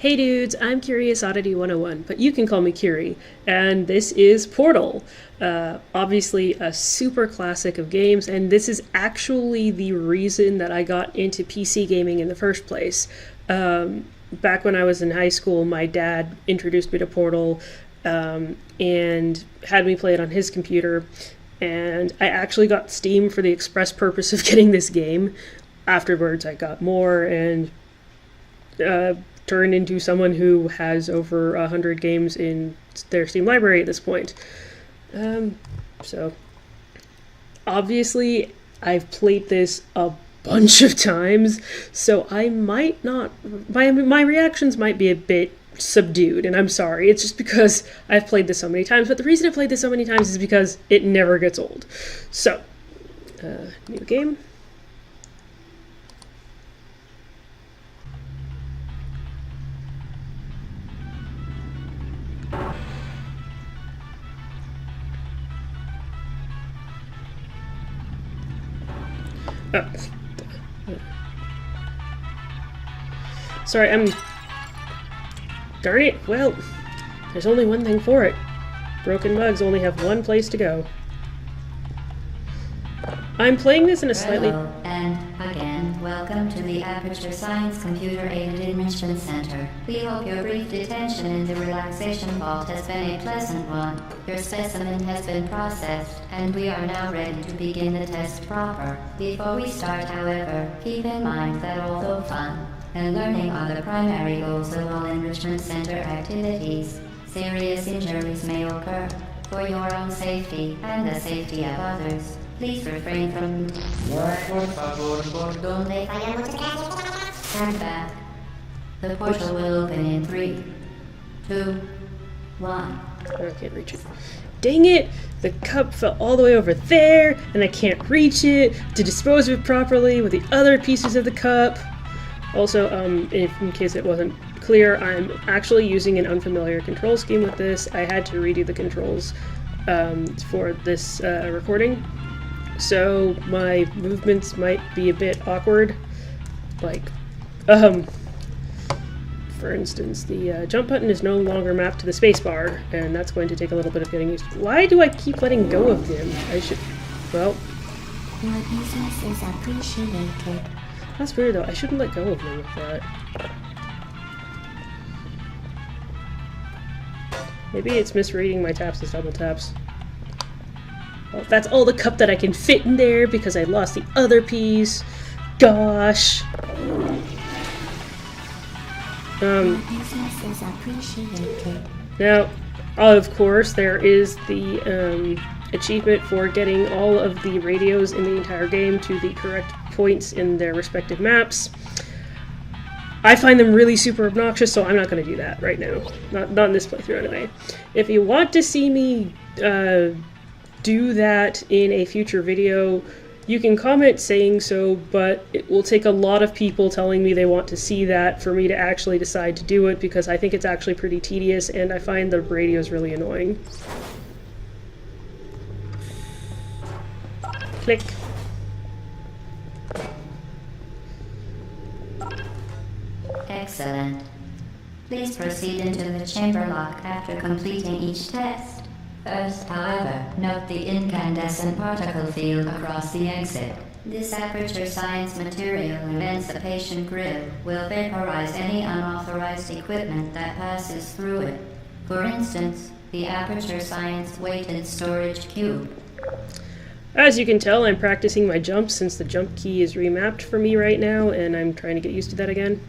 Hey dudes, I'm Curious Oddity 101, but you can call me Curie, and this is Portal. Obviously a super classic of games, and this is actually the reason that I got into PC gaming in the first place. Back when I was in high school, my dad introduced me to Portal, and had me play it on his computer, and I actually got Steam for the express purpose of getting this game. Afterwards, I got more, and turned into someone who has over 100 games in their Steam library at this point. So, obviously, I've played this a bunch of times, so I might not... My reactions might be a bit subdued, and I'm sorry. It's just because I've played this so many times, but the reason I've played this so many times is because it never gets old. So, new game. Oh. Sorry, Darn it, well, there's only one thing for it. Broken mugs only have one place to go. I'm playing this in a slightly... Hello, and again, welcome to the Aperture Science Computer-Aided Enrichment Center. We hope your brief detention in the relaxation vault has been a pleasant one. Your specimen has been processed, and we are now ready to begin the test proper. Before we start, however, keep in mind that although fun and learning are the primary goals of all Enrichment Center activities, serious injuries may occur. For your own safety and the safety of others, please refrain from... Stand back. The portal will open in 3, 2, 1. I can't reach it. Dang it! The cup fell all the way over there, and I can't reach it to dispose of it properly with the other pieces of the cup. Also, if in case it wasn't clear, I'm actually using an unfamiliar control scheme with this. I had to redo the controls for this recording, so my movements might be a bit awkward. Like, for instance, the jump button is no longer mapped to the spacebar, and that's going to take a little bit of getting used to. Why do I keep letting go of him? I should... Well... Your business is appreciated. That's weird though, I shouldn't let go of him with that. Maybe it's misreading my taps as double taps. Well, that's all the cup that I can fit in there because I lost the other piece. Gosh. Your business is appreciated. Now, of course, there is the achievement for getting all of the radios in the entire game to the correct points in their respective maps. I find them really super obnoxious, so I'm not going to do that right now. Not in this playthrough anyway. If you want to see me do that in a future video, you can comment saying so, but it will take a lot of people telling me they want to see that for me to actually decide to do it, because I think it's actually pretty tedious and I find the radios really annoying. Click. Excellent. Please proceed into the chamber lock after completing each test. First, however, note the incandescent particle field across the exit. This Aperture Science material emancipation grid will vaporize any unauthorized equipment that passes through it. For instance, the Aperture Science weighted storage cube. As you can tell, I'm practicing my jumps since the jump key is remapped for me right now, and I'm trying to get used to that again.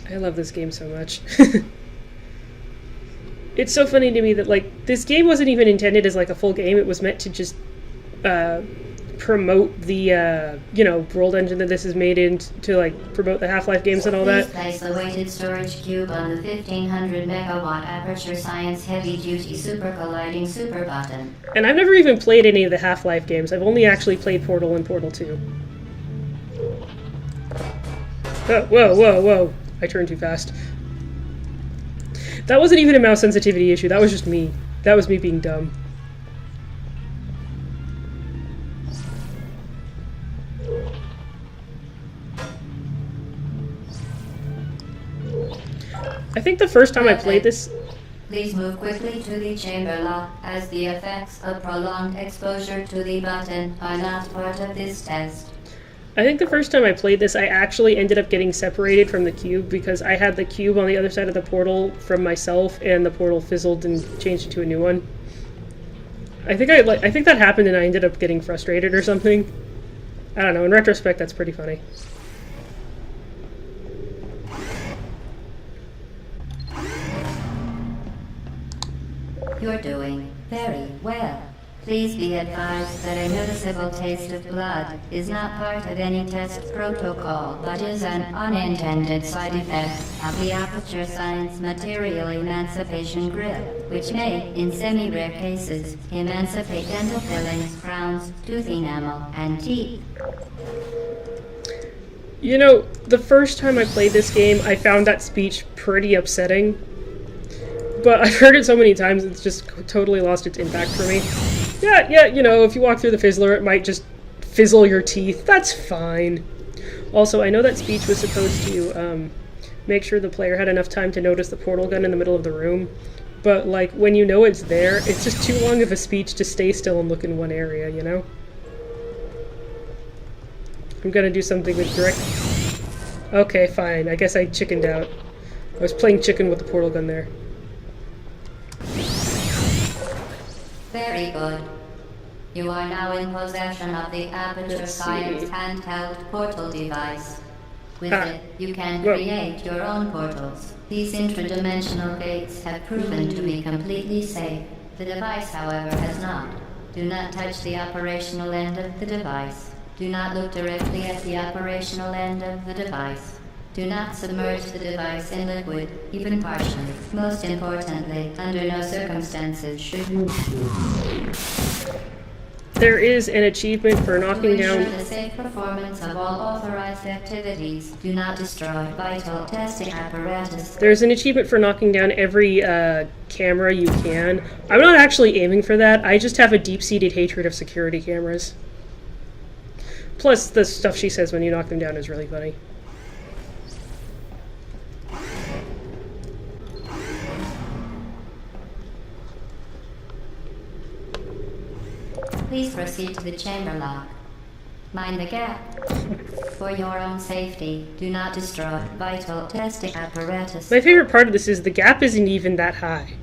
I love this game so much. It's so funny to me that, like, this game wasn't even intended as, like, a full game. It was meant to just promote the, world engine that this is made in to, like, promote the Half-Life games and all that. Please place the weighted storage cube on the 1500 megawatt Aperture Science heavy-duty super colliding super button. And I've never even played any of the Half-Life games. I've only actually played Portal and Portal 2. Oh, whoa, whoa, whoa. I turned too fast. That wasn't even a mouse sensitivity issue. That was just me. That was me being dumb. I think the first time I played this... Please move quickly to the chamber lock, as the effects of prolonged exposure to the button are not part of this test. I think the first time I played this, I actually ended up getting separated from the cube because I had the cube on the other side of the portal from myself, and the portal fizzled and changed it to a new one. I think that happened, and I ended up getting frustrated or something. I don't know. In retrospect, that's pretty funny. You're doing very well. Please be advised that a noticeable taste of blood is not part of any test protocol, but is an unintended side effect of the Aperture Science Material Emancipation Grip, which may, in semi-rare cases, emancipate dental fillings, crowns, tooth enamel, and teeth. You know, the first time I played this game, I found that speech pretty upsetting. But I've heard it so many times, it's just totally lost its impact for me. Yeah, you know, if you walk through the fizzler, it might just fizzle your teeth. That's fine. Also, I know that speech was supposed to make sure the player had enough time to notice the portal gun in the middle of the room. But, like, when you know it's there, it's just too long of a speech to stay still and look in one area, you know? I'm gonna do something with direct... Okay, fine. I guess I chickened out. I was playing chicken with the portal gun there. Very good. You are now in possession of the Aperture Science handheld portal device. With it, you can create your own portals. These intradimensional gates have proven to be completely safe. The device, however, has not. Do not touch the operational end of the device. Do not look directly at the operational end of the device. Do not submerge the device in liquid, even partially. Most importantly, under no circumstances should you... There is an achievement for knocking down... To ensure the safe performance of all authorized activities, do not destroy vital testing apparatus. There's an achievement for knocking down every camera you can. I'm not actually aiming for that, I just have a deep-seated hatred of security cameras. Plus, the stuff she says when you knock them down is really funny. Please proceed to the chamber lock. Mind the gap. For your own safety, do not destroy vital testing apparatus. My favorite part of this is the gap isn't even that high.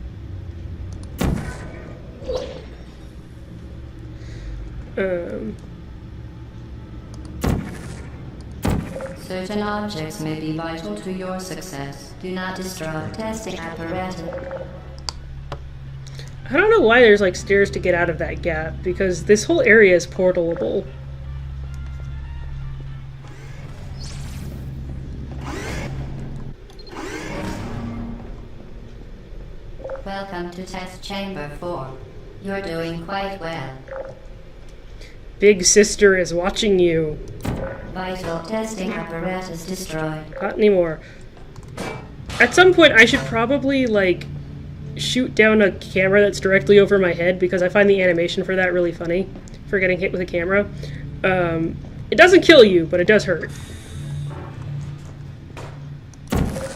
Certain objects may be vital to your success. Do not destroy testing apparatus. I don't know why there's like stairs to get out of that gap, because this whole area is portalable. Welcome to Test Chamber 4. You're doing quite well. Big sister is watching you. Vital testing apparatus destroyed. Not anymore. At some point I should probably like shoot down a camera that's directly over my head, because I find the animation for that really funny, for getting hit with a camera. It doesn't kill you, but it does hurt.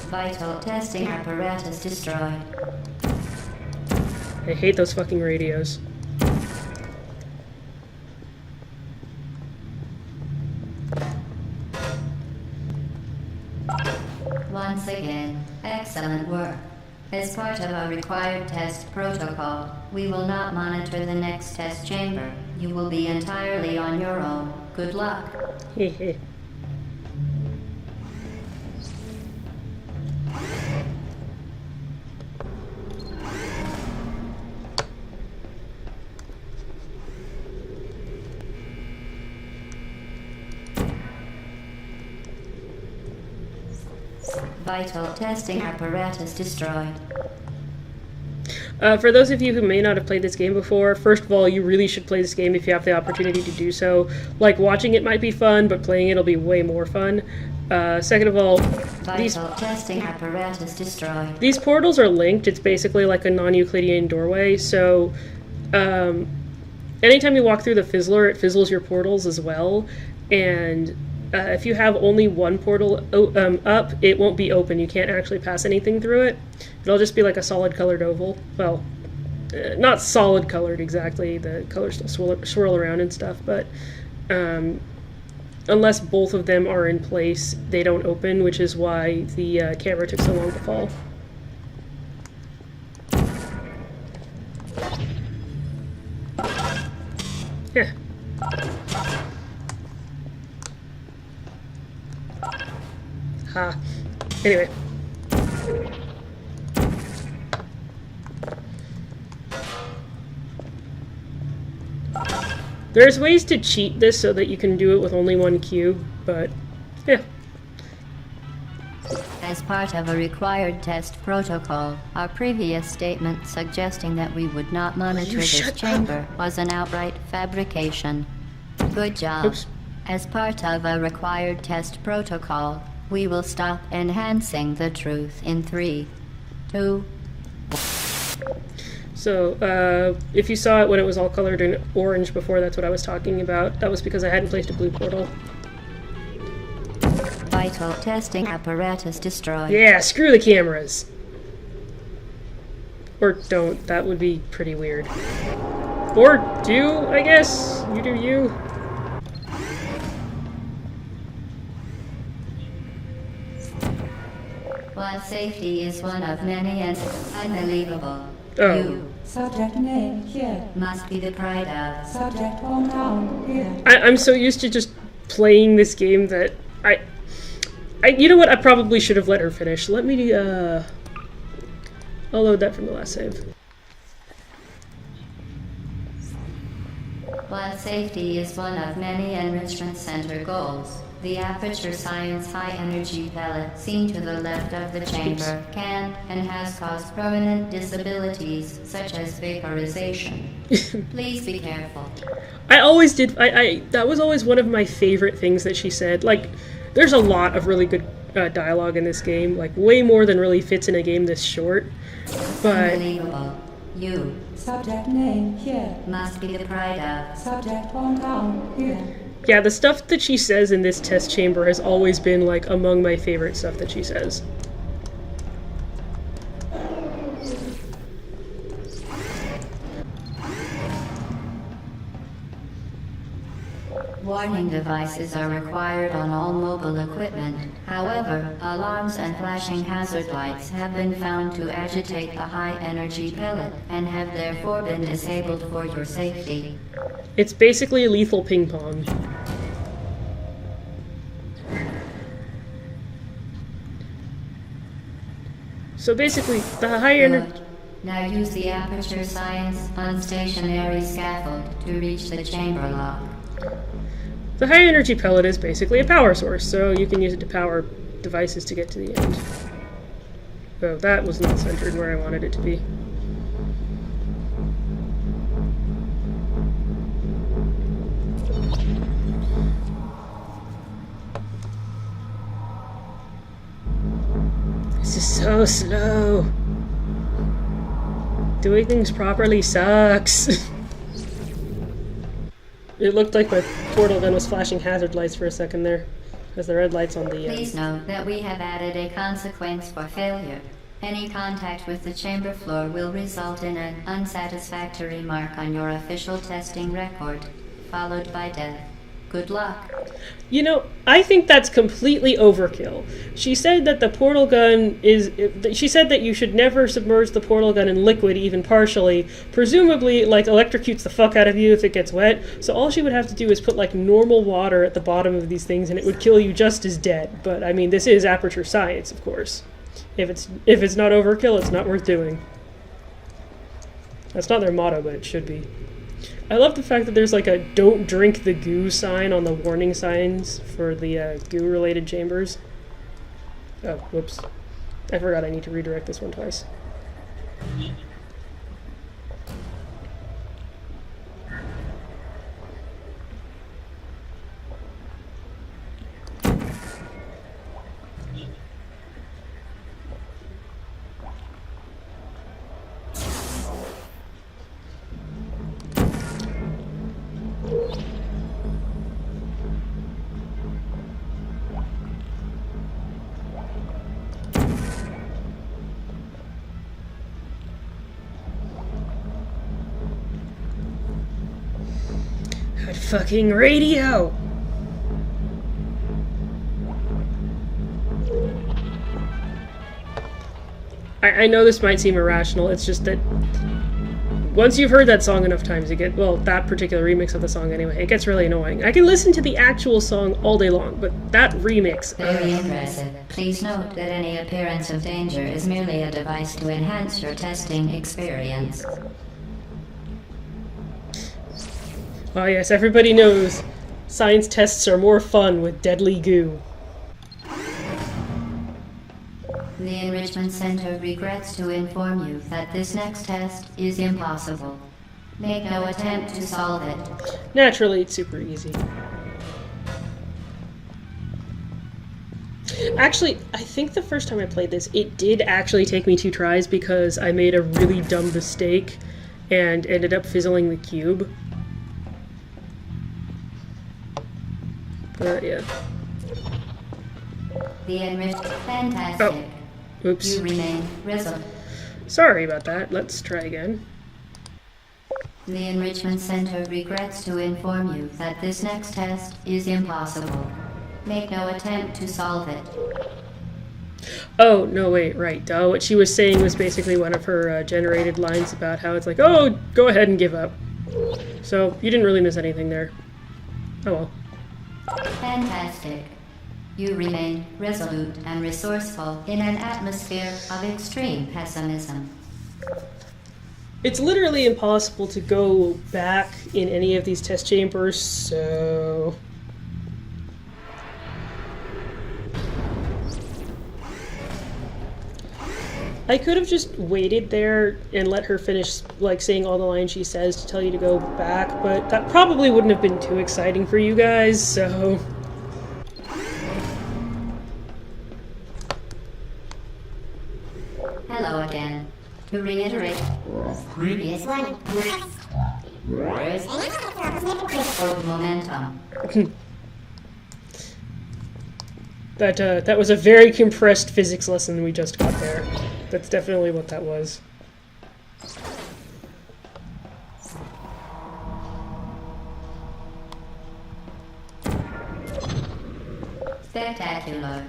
Vital testing apparatus destroyed. I hate those fucking radios. Once again, excellent work. As part of our required test protocol, we will not monitor the next test chamber. You will be entirely on your own. Good luck. Hehe. Vital testing apparatus destroyed. For those of you who may not have played this game before, first of all, you really should play this game if you have the opportunity to do so. Like, watching it might be fun, but playing it will be way more fun. Second of all, Vital testing apparatus destroyed. these portals are linked. It's basically like a non-euclidean doorway, so anytime you walk through the fizzler, it fizzles your portals as well, and if you have only one portal up, it won't be open. You can't actually pass anything through it. It'll just be like a solid colored oval. Well, not solid colored exactly. The colors still swirl around and stuff, but unless both of them are in place, they don't open, which is why the camera took so long to fall. Yeah. Ha. Anyway. There's ways to cheat this so that you can do it with only one cube, but yeah. As part of a required test protocol, our previous statement suggesting that we would not monitor this chamber was an outright fabrication. Good job. Oops. As part of a required test protocol, we will stop enhancing the truth in 3, 2. So, if you saw it when it was all colored in orange before, that's what I was talking about. That was because I hadn't placed a blue portal. Vital testing apparatus destroyed. Yeah, screw the cameras. Or don't. That would be pretty weird. Or do, I guess. You do you. While safety is one of many and unbelievable, Oh. you Subject name here. must be the pride of. Subject hometown here. I'm so used to just playing this game that you know what? I probably should have let her finish. Let me, I'll load that from the last save. While safety is one of many Enrichment Center goals, the Aperture Science high-energy pellet seen to the left of the chamber can and has caused permanent disabilities such as vaporization. Please be careful. I always did, that was always one of my favorite things that she said. Like, there's a lot of really good dialogue in this game, like way more than really fits in a game this short. But Unbelievable. You Subject name here. must be the pride of. Subject hometown here. yeah, the stuff that she says in this test chamber has always been like among my favorite stuff that she says. Warning devices are required on all mobile equipment. However, alarms and flashing hazard lights have been found to agitate the high-energy pellet and have therefore been disabled for your safety. It's basically a lethal ping pong. So basically, the high energy. Good. Now use the Aperture Science unstationary scaffold to reach the chamber lock. The high energy pellet is basically a power source, so you can use it to power devices to get to the end. Oh, that was not centered where I wanted it to be. This is so slow. Doing things properly sucks. It looked like my portal gun was flashing hazard lights for a second there, as the red lights on the Please note that we have added a consequence for failure. Any contact with the chamber floor will result in an unsatisfactory mark on your official testing record, followed by death. Good luck. You know, I think that's completely overkill. She said that the portal gun is... She said that you should never submerge the portal gun in liquid, even partially. Presumably, like, electrocutes the fuck out of you if it gets wet. So all she would have to do is put, like, normal water at the bottom of these things, and it would kill you just as dead. But, I mean, this is Aperture Science, of course. If it's not overkill, it's not worth doing. That's not their motto, but it should be. I love the fact that there's like a "don't drink the goo" sign on the warning signs for the goo-related chambers. Oh, whoops. I forgot I need to redirect this one twice. That fucking radio! I know this might seem irrational, it's just that once you've heard that song enough times, you get, well, that particular remix of the song anyway, it gets really annoying. I can listen to the actual song all day long, but that remix... Very impressive. Please note that any appearance of danger is merely a device to enhance your testing experience. Oh yes, everybody knows science tests are more fun with deadly goo. The Enrichment Center regrets to inform you that this next test is impossible. Make no attempt to solve it. Naturally, it's super easy. Actually, I think the first time I played this, it did actually take me 2 tries because I made a really dumb mistake and ended up fizzling the cube. Yeah. The Enriched... Fantastic. Oh. Oops. You remain resolute. Sorry about that. Let's try again. The Enrichment Center regrets to inform you that this next test is impossible. Make no attempt to solve it. Oh, no, wait, right. What she was saying was basically one of her generated lines about how it's like, oh, go ahead and give up. So, you didn't really miss anything there. Oh well. Fantastic. You remain resolute and resourceful in an atmosphere of extreme pessimism. It's literally impossible to go back in any of these test chambers, so... I could have just waited there and let her finish, like, saying all the lines she says to tell you to go back, but that probably wouldn't have been too exciting for you guys, so... Hello again. To reiterate, previous one. Of momentum. That was a very compressed physics lesson we just got there. That's definitely what that was. Spectacular.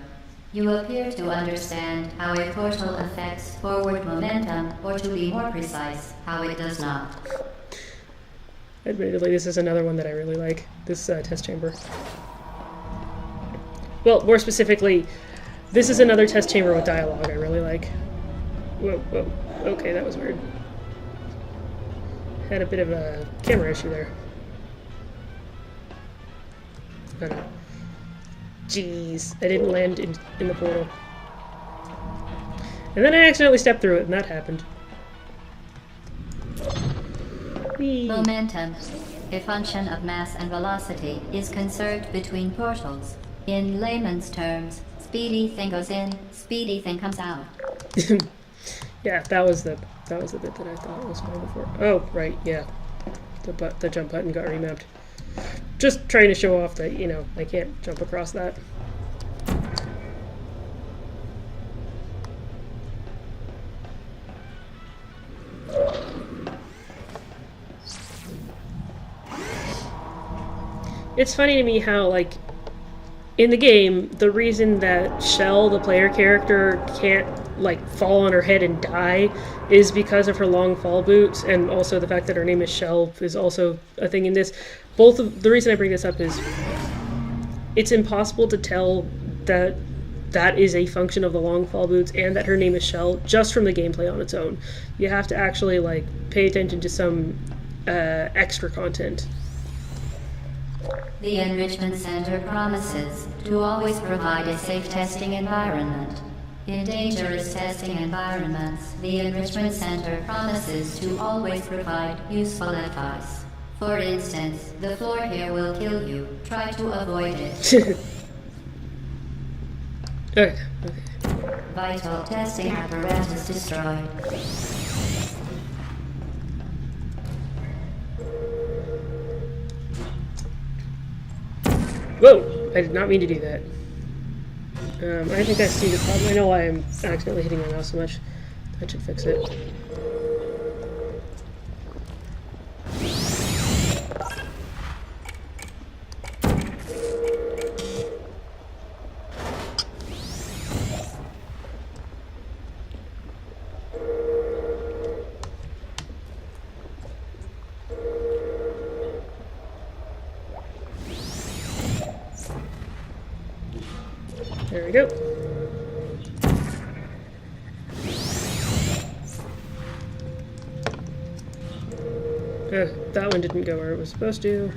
You appear to understand how a portal affects forward momentum, or to be more precise, how it does not. Admittedly, this is another one that I really like, this test chamber. Well, more specifically, this is another test chamber with dialogue I really like. Whoa, whoa. Okay, that was weird. Had a bit of a camera issue there. Oh no. Jeez, I didn't land in the portal. And then I accidentally stepped through it, and that happened. Whee. Momentum, a function of mass and velocity, is conserved between portals. In layman's terms, speedy thing goes in, speedy thing comes out. Yeah, that was the bit that I thought was fine before. Oh, right, yeah. The jump button got remapped. Just trying to show off that, you know, I can't jump across that. It's funny to me how, like, in the game, the reason that Shell, the player character, can't, like, fall on her head and die is because of her long fall boots, and also the fact that her name is Shell is also a thing in this. The reason I bring this up is it's impossible to tell that that is a function of the long fall boots and that her name is Shell just from the gameplay on its own. You have to actually, like, pay attention to some extra content. The Enrichment Center promises to always provide a safe testing environment. In dangerous testing environments, the Enrichment Center promises to always provide useful advice. For instance, the floor here will kill you. Try to avoid it. Okay. Vital testing apparatus destroyed. Whoa! I did not mean to do that. I think I see the problem. I know why I'm accidentally hitting my mouse so much. That should fix it. There we go. That one didn't go where it was supposed to.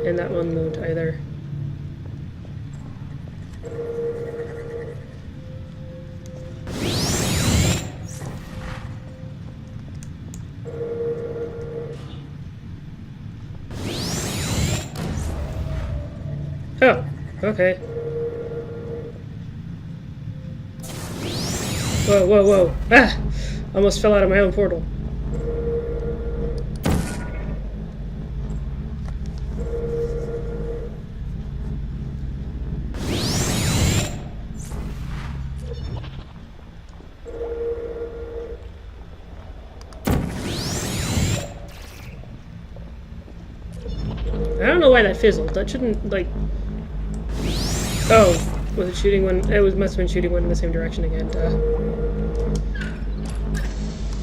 And that one won't either. Oh, okay. Whoa, whoa, whoa. Ah! Almost fell out of my own portal. I don't know why that fizzled. That shouldn't, like... Oh, was it shooting one? It was, must have been shooting one in the same direction again.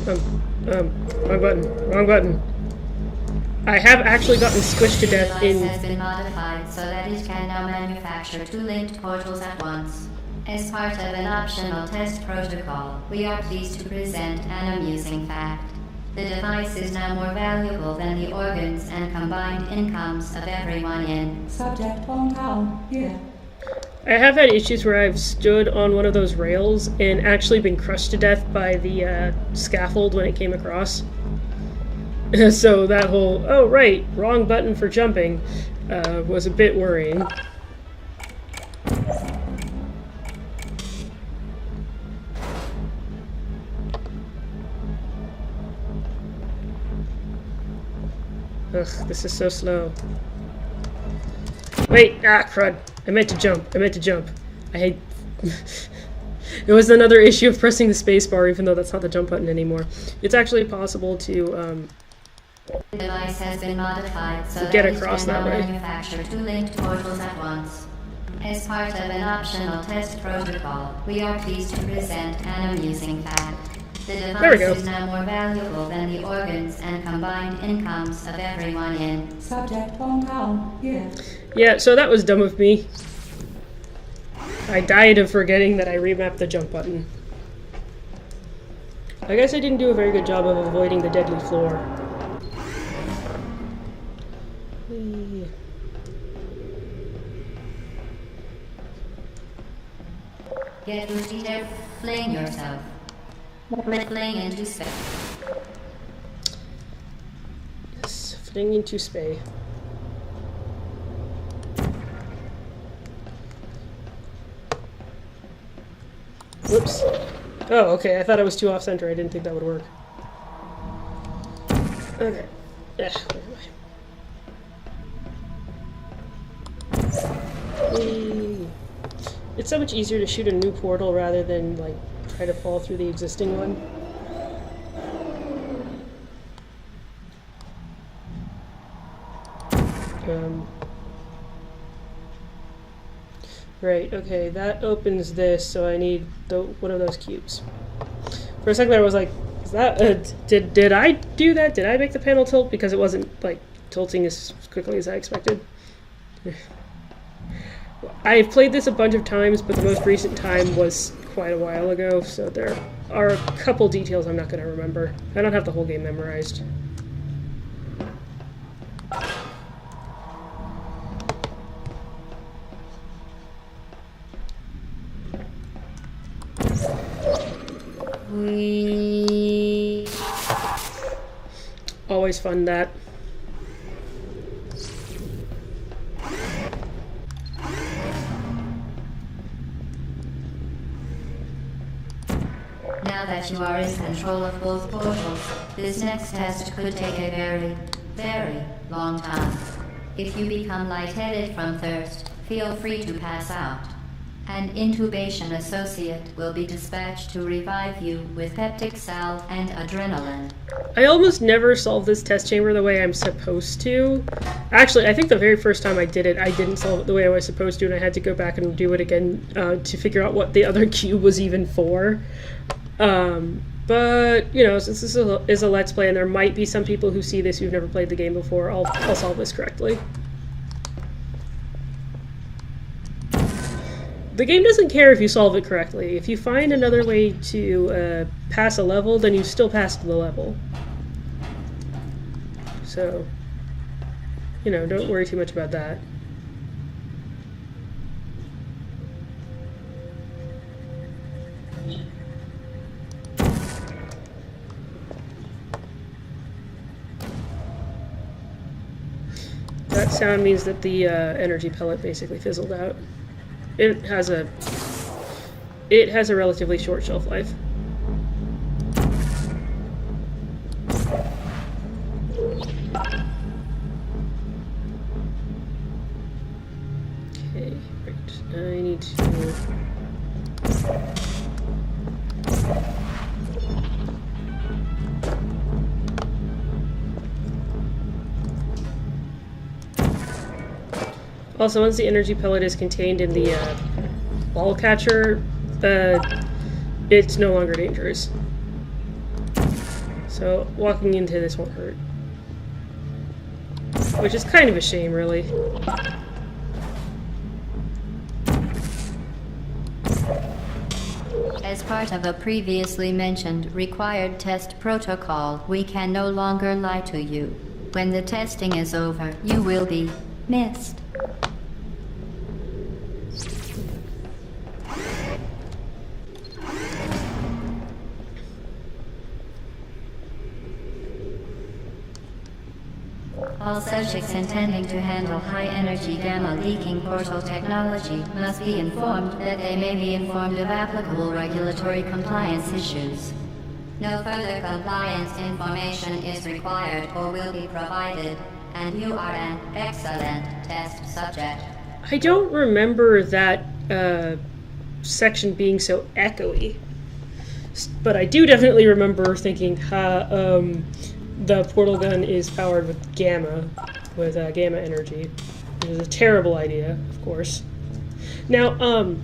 Wrong button. Wrong button. I have actually gotten squished to death in... The device has been modified so that it can now manufacture 2 linked portals at once. As part of an optional test protocol, we are pleased to present an amusing fact. The device is now more valuable than the organs and combined incomes of everyone in. Subject hometown, here. I have had issues where I've stood on one of those rails and actually been crushed to death by the scaffold when it came across. So that whole, oh right, wrong button for jumping, was a bit worrying. Ugh, this is so slow. Wait, crud. I meant to jump. I meant to jump. I hate... It was another issue of pressing the spacebar, even though that's not the jump button anymore. It's actually possible to, The device has been modified so get that across it can that now way. manufacture 2 linked portals at once. As part of an optional test protocol, we are pleased to present an amusing fact. The There we go. device is now more valuable than the organs and combined incomes of everyone in. Subject hometown, here. Yeah, so that was dumb of me. I died of forgetting that I remapped the jump button. I guess I didn't do a very good job of avoiding the deadly floor. Whee. Get Lucy there, fling yourself. Fling into space. Yes, fling into space. Whoops. Oh, okay, I thought I was too off-center. I didn't think that would work. Okay. Where am I? Whee. It's so much easier to shoot a new portal rather than, like, try to fall through the existing one. Right, okay, that opens this, so I need one of those cubes. For a second there I was like, is that, did I do that? Did I make the panel tilt? Because it wasn't, like, tilting as quickly as I expected. I've played this a bunch of times, but the most recent time was quite a while ago, so there are a couple details I'm not going to remember. I don't have the whole game memorized. Always fun, that. Now that you are in control of both portals, this next test could take a very, very long time. If you become lightheaded from thirst, feel free to pass out. An intubation associate will be dispatched to revive you with peptic salve and adrenaline. I almost never solve this test chamber the way I'm supposed to. Actually, I think the very first time I did it, I didn't solve it the way I was supposed to, and I had to go back and do it again to figure out what the other cube was even for. But, you know, since this is a Let's Play, and there might be some people who see this who've never played the game before, I'll solve this correctly. The game doesn't care if you solve it correctly. If you find another way to pass a level, then you still passed the level. So, you know, don't worry too much about that. That sound means that the energy pellet basically fizzled out. It has a relatively short shelf life. Okay, right. I need to. Also, once the energy pellet is contained in the ball catcher, it's no longer dangerous. So walking into this won't hurt. Which is kind of a shame, really. As part of a previously mentioned required test protocol, we can no longer lie to you. When the testing is over, you will be missed. All subjects intending to handle high-energy gamma-leaking portal technology must be informed that they may be informed of applicable regulatory compliance issues. No further compliance information is required or will be provided, and you are an excellent test subject. I don't remember that section being so echoey, but I do definitely remember thinking, the portal gun is powered with gamma energy. It was a terrible idea, of course. Now,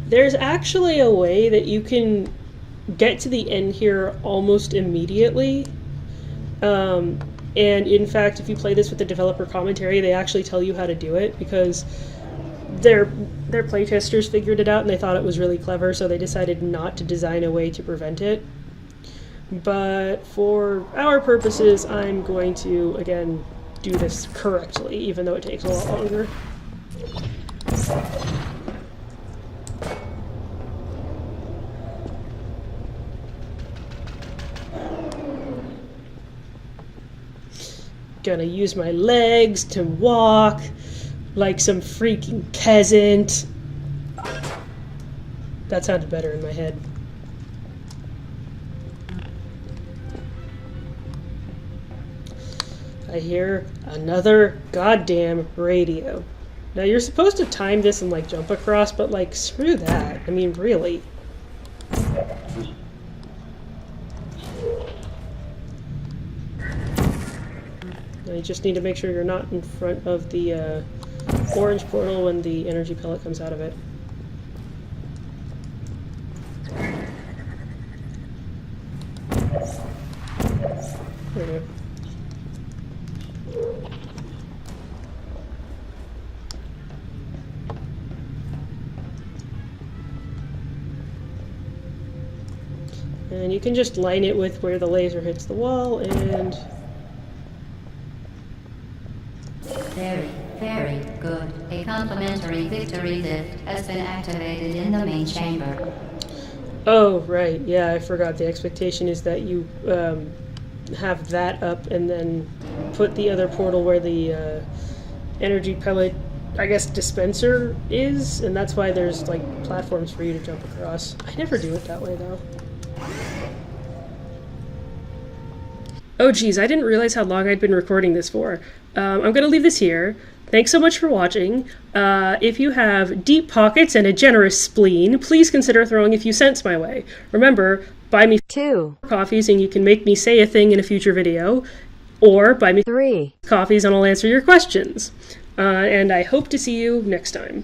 there's actually a way that you can get to the end here almost immediately. And in fact, if you play this with the developer commentary, they actually tell you how to do it, because their playtesters figured it out and they thought it was really clever, so they decided not to design a way to prevent it. But for our purposes, I'm going to, again, do this correctly, even though it takes a lot longer. Gonna use my legs to walk like some freaking peasant. That sounded better in my head. I hear another goddamn radio. Now you're supposed to time this and like jump across, but like screw that. I mean, really. Now you just need to make sure you're not in front of the orange portal when the energy pellet comes out of it. There we go. And you can just line it with where the laser hits the wall, and... Very, very good. A complimentary victory lift has been activated in the main chamber. Oh, right. Yeah, I forgot. The expectation is that you have that up and then put the other portal where the energy pellet, I guess, dispenser is, and that's why there's, like, platforms for you to jump across. I never do it that way, though. Oh geez, I didn't realize how long I'd been recording this for. I'm going to leave this here. Thanks so much for watching. If you have deep pockets and a generous spleen, please consider throwing a few cents my way. Remember, buy me 2 coffees and you can make me say a thing in a future video, or buy me 3 coffees and I'll answer your questions. And I hope to see you next time.